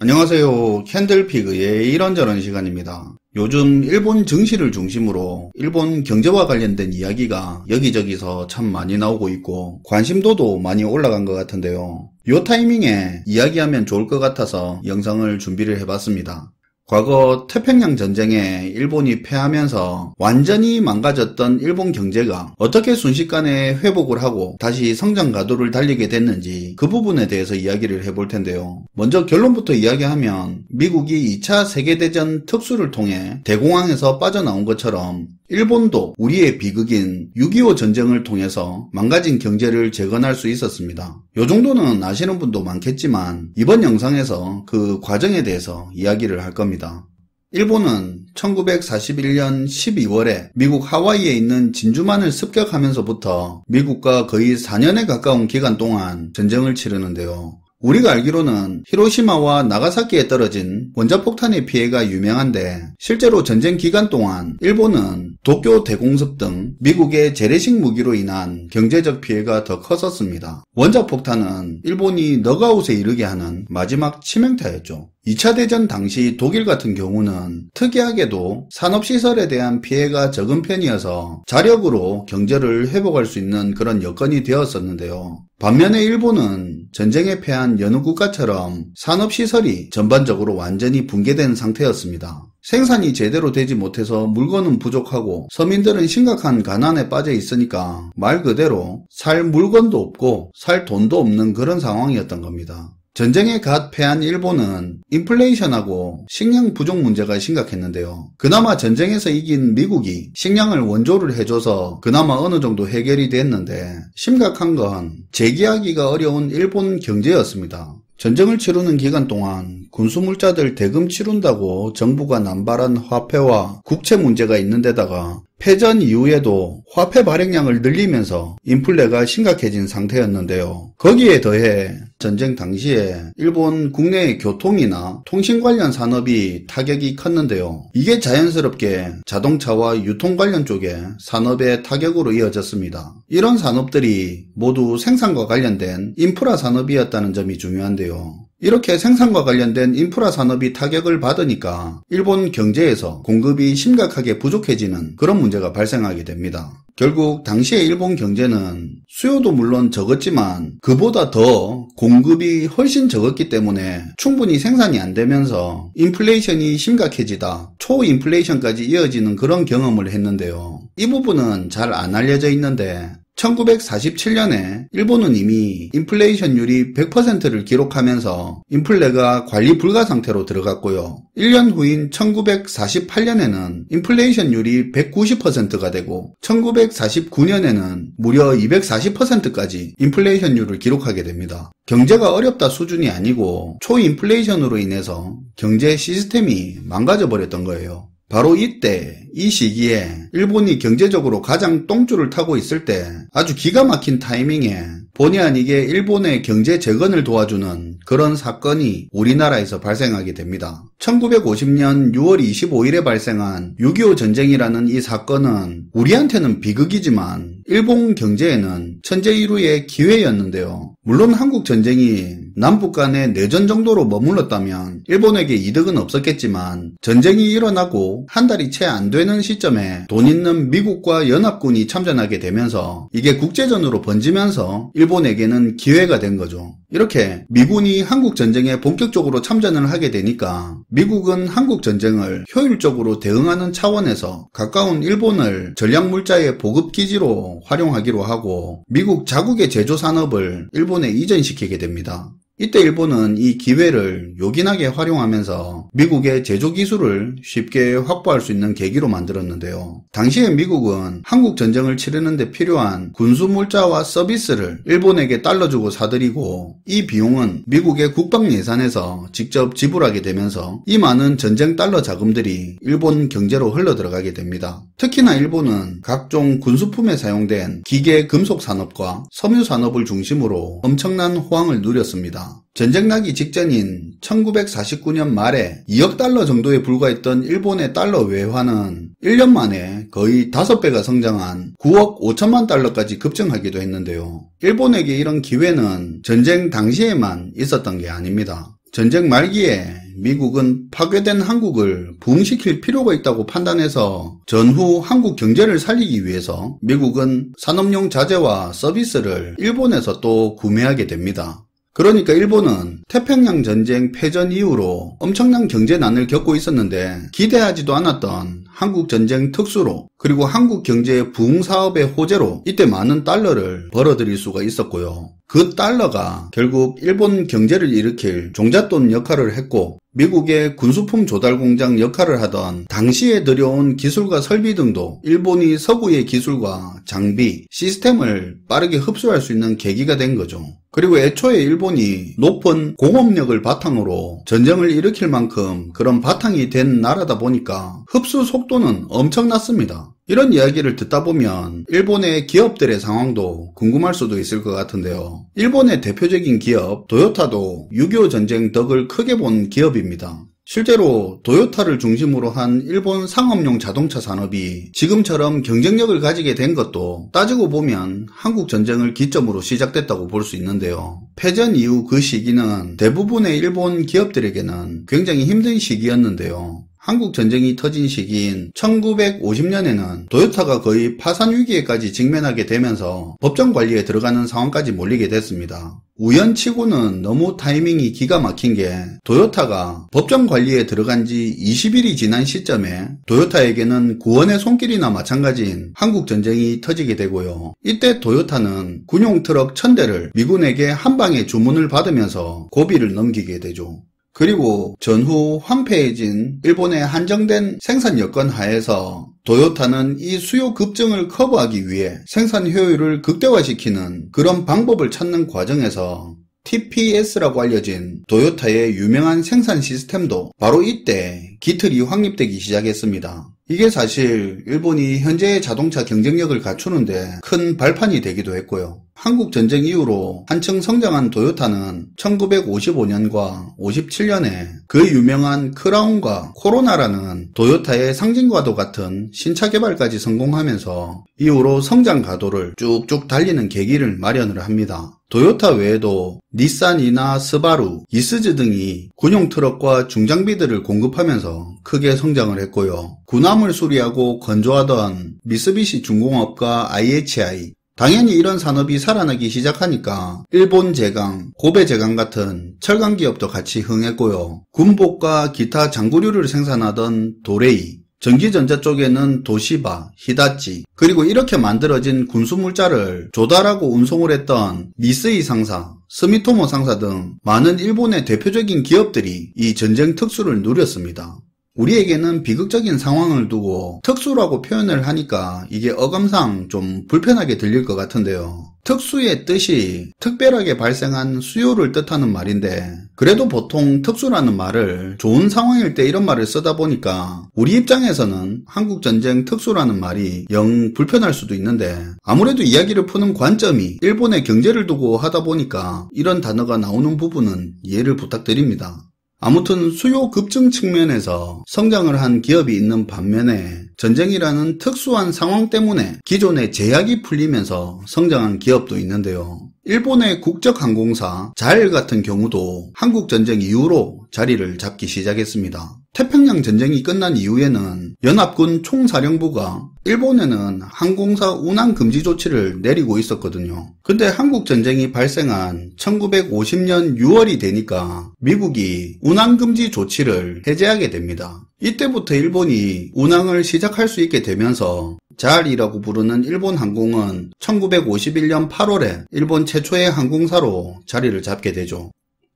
안녕하세요. 캔들피그의 이런저런 시간입니다. 요즘 일본 증시를 중심으로 일본 경제와 관련된 이야기가 여기저기서 참 많이 나오고 있고 관심도도 많이 올라간 것 같은데요. 요 타이밍에 이야기하면 좋을 것 같아서 영상을 준비를 해봤습니다. 과거 태평양 전쟁에 일본이 패하면서 완전히 망가졌던 일본 경제가 어떻게 순식간에 회복을 하고 다시 성장 가도를 달리게 됐는지 그 부분에 대해서 이야기를 해볼 텐데요. 먼저 결론부터 이야기하면 미국이 2차 세계대전 특수를 통해 대공황에서 빠져나온 것처럼 일본도 우리의 비극인 6.25 전쟁을 통해서 망가진 경제를 재건할 수 있었습니다. 요 정도는 아시는 분도 많겠지만 이번 영상에서 그 과정에 대해서 이야기를 할 겁니다. 일본은 1941년 12월에 미국 하와이에 있는 진주만을 습격하면서부터 미국과 거의 4년에 가까운 기간 동안 전쟁을 치르는데요. 우리가 알기로는 히로시마와 나가사키에 떨어진 원자폭탄의 피해가 유명한데 실제로 전쟁 기간 동안 일본은 도쿄 대공습 등 미국의 재래식 무기로 인한 경제적 피해가 더 컸었습니다. 원자폭탄은 일본이 넉아웃에 이르게 하는 마지막 치명타였죠. 2차 대전 당시 독일 같은 경우는 특이하게도 산업시설에 대한 피해가 적은 편이어서 자력으로 경제를 회복할 수 있는 그런 여건이 되었었는데요. 반면에 일본은 전쟁에 패한 여느 국가처럼 산업시설이 전반적으로 완전히 붕괴된 상태였습니다. 생산이 제대로 되지 못해서 물건은 부족하고 서민들은 심각한 가난에 빠져 있으니까 말 그대로 살 물건도 없고 살 돈도 없는 그런 상황이었던 겁니다. 전쟁에 갓 패한 일본은 인플레이션하고 식량 부족 문제가 심각했는데요. 그나마 전쟁에서 이긴 미국이 식량을 원조를 해줘서 그나마 어느 정도 해결이 됐는데 심각한 건 재기하기가 어려운 일본 경제였습니다. 전쟁을 치르는 기간 동안 군수물자들 대금 치룬다고 정부가 남발한 화폐와 국채 문제가 있는 데다가 패전 이후에도 화폐 발행량을 늘리면서 인플레가 심각해진 상태였는데요. 거기에 더해 전쟁 당시에 일본 국내의 교통이나 통신 관련 산업이 타격이 컸는데요. 이게 자연스럽게 자동차와 유통 관련 쪽에 산업의 타격으로 이어졌습니다. 이런 산업들이 모두 생산과 관련된 인프라 산업이었다는 점이 중요한데요. 이렇게 생산과 관련된 인프라 산업이 타격을 받으니까 일본 경제에서 공급이 심각하게 부족해지는 그런 문제가 발생하게 됩니다. 결국 당시의 일본 경제는 수요도 물론 적었지만 그보다 더 공급이 훨씬 적었기 때문에 충분히 생산이 안 되면서 인플레이션이 심각해지다 초인플레이션까지 이어지는 그런 경험을 했는데요. 이 부분은 잘 안 알려져 있는데 1947년에 일본은 이미 인플레이션율이 100%를 기록하면서 인플레가 관리 불가 상태로 들어갔고요. 1년 후인 1948년에는 인플레이션율이 190%가 되고 1949년에는 무려 240%까지 인플레이션율을 기록하게 됩니다. 경제가 어렵다 수준이 아니고 초인플레이션으로 인해서 경제 시스템이 망가져 버렸던 거예요. 바로 이때 이 시기에 일본이 경제적으로 가장 똥줄을 타고 있을 때 아주 기가 막힌 타이밍에 본의 아니게 일본의 경제 재건을 도와주는 그런 사건이 우리나라에서 발생하게 됩니다. 1950년 6월 25일에 발생한 6.25 전쟁이라는 이 사건은 우리한테는 비극이지만 일본 경제에는 천재일우의 기회였는데요. 물론 한국 전쟁이 남북 간의 내전 정도로 머물렀다면 일본에게 이득은 없었겠지만 전쟁이 일어나고 한 달이 채 안 되는 시점에 돈 있는 미국과 연합군이 참전하게 되면서 이게 국제전으로 번지면서 일본에게는 기회가 된 거죠. 이렇게 미군이 한국 전쟁에 본격적으로 참전을 하게 되니까 미국은 한국 전쟁을 효율적으로 대응하는 차원에서 가까운 일본을 전략물자의 보급기지로 활용하기로 하고 미국 자국의 제조산업을 일본에 이전시키게 됩니다. 이때 일본은 이 기회를 요긴하게 활용하면서 미국의 제조기술을 쉽게 확보할 수 있는 계기로 만들었는데요. 당시에 미국은 한국 전쟁을 치르는 데 필요한 군수물자와 서비스를 일본에게 달러 주고 사들이고 이 비용은 미국의 국방 예산에서 직접 지불하게 되면서 이 많은 전쟁 달러 자금들이 일본 경제로 흘러들어가게 됩니다. 특히나 일본은 각종 군수품에 사용된 기계 금속 산업과 섬유 산업을 중심으로 엄청난 호황을 누렸습니다. 전쟁 나기 직전인 1949년 말에 2억 달러 정도에 불과했던 일본의 달러 외환은 1년 만에 거의 5배가 성장한 9억 5천만 달러까지 급증하기도 했는데요. 일본에게 이런 기회는 전쟁 당시에만 있었던 게 아닙니다. 전쟁 말기에 미국은 파괴된 한국을 부흥시킬 필요가 있다고 판단해서 전후 한국 경제를 살리기 위해서 미국은 산업용 자재와 서비스를 일본에서 또 구매하게 됩니다. 그러니까 일본은 태평양 전쟁 패전 이후로 엄청난 경제난을 겪고 있었는데 기대하지도 않았던 한국 전쟁 특수로 그리고 한국 경제의 부흥 사업의 호재로 이때 많은 달러를 벌어들일 수가 있었고요. 그 달러가 결국 일본 경제를 일으킬 종잣돈 역할을 했고 미국의 군수품 조달 공장 역할을 하던 당시에 들여온 기술과 설비 등도 일본이 서구의 기술과 장비, 시스템을 빠르게 흡수할 수 있는 계기가 된 거죠. 그리고 애초에 일본이 높은 공업력을 바탕으로 전쟁을 일으킬 만큼 그런 바탕이 된 나라다 보니까 흡수 속도는 엄청났습니다. 이런 이야기를 듣다 보면 일본의 기업들의 상황도 궁금할 수도 있을 것 같은데요. 일본의 대표적인 기업 도요타도 6.25 전쟁 덕을 크게 본 기업입니다. 실제로 도요타를 중심으로 한 일본 상업용 자동차 산업이 지금처럼 경쟁력을 가지게 된 것도 따지고 보면 한국 전쟁을 기점으로 시작됐다고 볼 수 있는데요. 패전 이후 그 시기는 대부분의 일본 기업들에게는 굉장히 힘든 시기였는데요. 한국 전쟁이 터진 시기인 1950년에는 도요타가 거의 파산 위기에까지 직면하게 되면서 법정 관리에 들어가는 상황까지 몰리게 됐습니다. 우연치고는 너무 타이밍이 기가 막힌 게 도요타가 법정 관리에 들어간 지 20일이 지난 시점에 도요타에게는 구원의 손길이나 마찬가지인 한국 전쟁이 터지게 되고요. 이때 도요타는 군용 트럭 1000대를 미군에게 한 방에 주문을 받으면서 고비를 넘기게 되죠. 그리고 전후 황폐해진 일본의 한정된 생산 여건 하에서 도요타는 이 수요 급증을 커버하기 위해 생산 효율을 극대화시키는 그런 방법을 찾는 과정에서 TPS라고 알려진 도요타의 유명한 생산 시스템도 바로 이때 기틀이 확립되기 시작했습니다. 이게 사실 일본이 현재의 자동차 경쟁력을 갖추는데 큰 발판이 되기도 했고요. 한국 전쟁 이후로 한층 성장한 도요타는 1955년과 57년에 그 유명한 크라운과 코로나라는 도요타의 상징과도 같은 신차 개발까지 성공하면서 이후로 성장 가도를 쭉쭉 달리는 계기를 마련을 합니다. 도요타 외에도 닛산이나 스바루, 이스즈 등이 군용 트럭과 중장비들을 공급하면서 크게 성장을 했고요. 군함을 수리하고 건조하던 미쓰비시 중공업과 IHI, 당연히 이런 산업이 살아나기 시작하니까 일본 제강, 고베 제강 같은 철강 기업도 같이 흥했고요. 군복과 기타 장구류를 생산하던 도레이, 전기전자 쪽에는 도시바, 히다치, 그리고 이렇게 만들어진 군수물자를 조달하고 운송을 했던 미쓰이 상사, 스미토모 상사 등 많은 일본의 대표적인 기업들이 이 전쟁 특수를 누렸습니다. 우리에게는 비극적인 상황을 두고 특수라고 표현을 하니까 이게 어감상 좀 불편하게 들릴 것 같은데요. 특수의 뜻이 특별하게 발생한 수요를 뜻하는 말인데 그래도 보통 특수라는 말을 좋은 상황일 때 이런 말을 쓰다 보니까 우리 입장에서는 한국전쟁 특수라는 말이 영 불편할 수도 있는데 아무래도 이야기를 푸는 관점이 일본의 경제를 두고 하다 보니까 이런 단어가 나오는 부분은 이해를 부탁드립니다. 아무튼 수요 급증 측면에서 성장을 한 기업이 있는 반면에 전쟁이라는 특수한 상황 때문에 기존의 제약이 풀리면서 성장한 기업도 있는데요. 일본의 국적항공사 잘 같은 경우도 한국전쟁 이후로 자리를 잡기 시작했습니다. 태평양 전쟁이 끝난 이후에는 연합군 총사령부가 일본에는 항공사 운항 금지 조치를 내리고 있었거든요. 근데 한국전쟁이 발생한 1950년 6월이 되니까 미국이 운항 금지 조치를 해제하게 됩니다. 이때부터 일본이 운항을 시작할 수 있게 되면서 잘이라고 부르는 일본 항공은 1951년 8월에 일본 최초의 항공사로 자리를 잡게 되죠.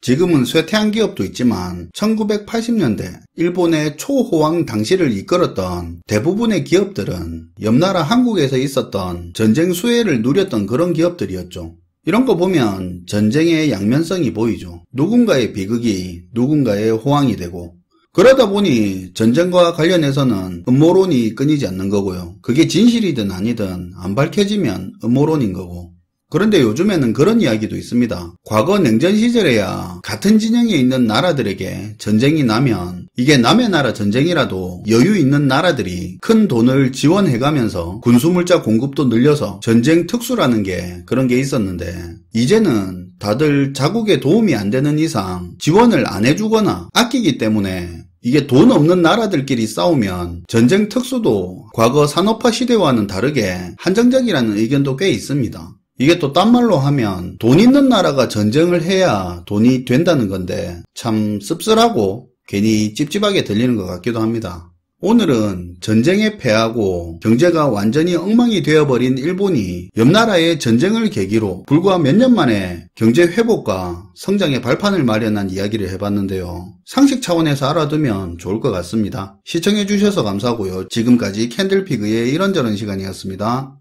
지금은 쇠퇴한 기업도 있지만 1980년대 일본의 초호황 당시를 이끌었던 대부분의 기업들은 옆나라 한국에서 있었던 전쟁 수혜를 누렸던 그런 기업들이었죠. 이런 거 보면 전쟁의 양면성이 보이죠. 누군가의 비극이 누군가의 호황이 되고 그러다 보니 전쟁과 관련해서는 음모론이 끊이지 않는 거고요. 그게 진실이든 아니든 안 밝혀지면 음모론인 거고 그런데 요즘에는 그런 이야기도 있습니다. 과거 냉전 시절에야 같은 진영에 있는 나라들에게 전쟁이 나면 이게 남의 나라 전쟁이라도 여유 있는 나라들이 큰 돈을 지원해가면서 군수물자 공급도 늘려서 전쟁 특수라는 게 그런 게 있었는데, 이제는 다들 자국에 도움이 안 되는 이상 지원을 안 해주거나 아끼기 때문에 이게 돈 없는 나라들끼리 싸우면 전쟁 특수도 과거 산업화 시대와는 다르게 한정적이라는 의견도 꽤 있습니다. 이게 또 딴 말로 하면 돈 있는 나라가 전쟁을 해야 돈이 된다는 건데 참 씁쓸하고 괜히 찝찝하게 들리는 것 같기도 합니다. 오늘은 전쟁에 패하고 경제가 완전히 엉망이 되어버린 일본이 옆나라의 전쟁을 계기로 불과 몇 년 만에 경제 회복과 성장의 발판을 마련한 이야기를 해봤는데요. 상식 차원에서 알아두면 좋을 것 같습니다. 시청해주셔서 감사하고요. 지금까지 캔들피그의 이런저런 시간이었습니다.